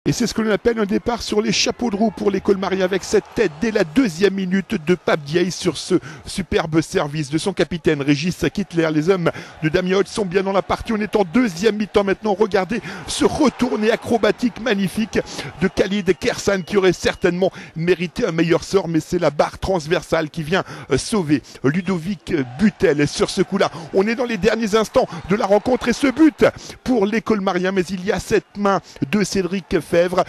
Et c'est ce que l'on appelle un départ sur les chapeaux de roue pour les Colmariens avec cette tête dès la deuxième minute de Pape Diaye sur ce superbe service de son capitaine Régis Kittler. Les hommes de Damien Holt sont bien dans la partie. On est en deuxième mi-temps maintenant. Regardez ce retourné acrobatique magnifique de Khalid Kersan qui aurait certainement mérité un meilleur sort, mais c'est la barre transversale qui vient sauver Ludovic Butel sur ce coup-là. On est dans les derniers instants de la rencontre et ce but pour les Colmariens, mais il y a cette main de Cédric Fèvre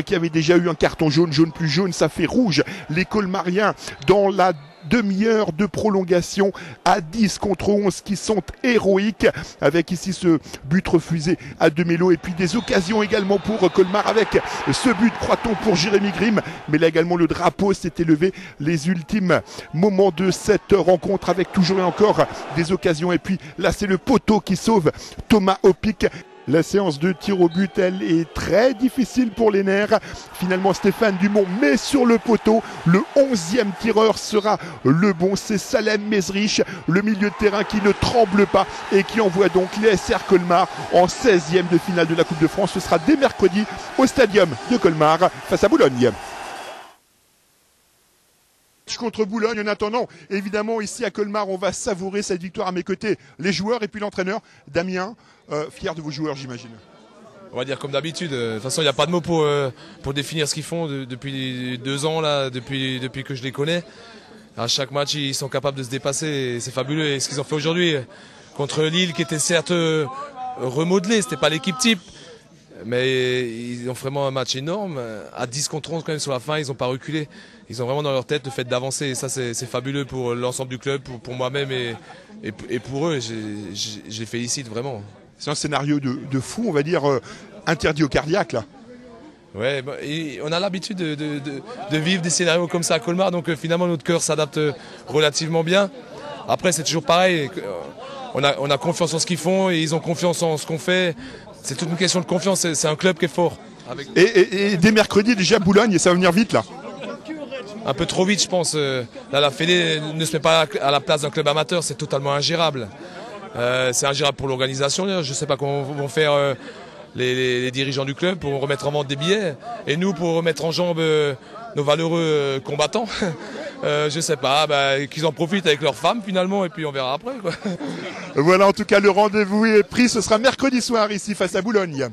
qui avait déjà eu un carton jaune, jaune plus jaune, ça fait rouge. Les Colmariens dans la demi-heure de prolongation à 10 contre 11 qui sont héroïques avec ici ce but refusé à Demelo et puis des occasions également pour Colmar avec ce but, croit-on, pour Jérémy Grimm, mais là également le drapeau s'est élevé. Les ultimes moments de cette rencontre avec toujours et encore des occasions et puis là c'est le poteau qui sauve Thomas Opic. La séance de tir au but, elle est très difficile pour les nerfs. Finalement, Stéphane Dumont met sur le poteau. Le 11e tireur sera le bon. C'est Salem Mezrich, le milieu de terrain qui ne tremble pas et qui envoie donc les SR Colmar en 16e de finale de la Coupe de France. Ce sera dès mercredi au stadium de Colmar face à Boulogne. Contre Boulogne. En attendant, évidemment, ici à Colmar, on va savourer cette victoire à mes côtés. Les joueurs et puis l'entraîneur, Damien, fier de vos joueurs, j'imagine. On va dire comme d'habitude. De toute façon, il n'y a pas de mots pour définir ce qu'ils font depuis 2 ans, là, depuis que je les connais. À chaque match, ils sont capables de se dépasser et c'est fabuleux. Et ce qu'ils ont fait aujourd'hui contre Lille, qui était certes remodelé, c'était pas l'équipe type. Mais ils ont vraiment un match énorme. À 10 contre 11 quand même sur la fin, ils n'ont pas reculé. Ils ont vraiment dans leur tête le fait d'avancer. Et ça, c'est fabuleux pour l'ensemble du club, pour moi-même et pour eux. Je les félicite vraiment. C'est un scénario de fou, on va dire, interdit au cardiaque, là. Ouais, bah, on a l'habitude de vivre des scénarios comme ça à Colmar. Donc finalement, notre cœur s'adapte relativement bien. Après, c'est toujours pareil. On a confiance en ce qu'ils font et ils ont confiance en ce qu'on fait. C'est toute une question de confiance, c'est un club qui est fort. Et dès mercredi, déjà Boulogne, ça va venir vite là. Un peu trop vite, je pense. Là, la Fédé ne se met pas à la place d'un club amateur, c'est totalement ingérable. C'est ingérable pour l'organisation. Je ne sais pas comment vont faire les dirigeants du club pour remettre en vente des billets. Et nous, pour remettre en jambe nos valeureux combattants. Je sais pas, qu'ils en profitent avec leurs femmes finalement et puis on verra après, quoi. Voilà, en tout cas le rendez-vous est pris, ce sera mercredi soir ici face à Boulogne.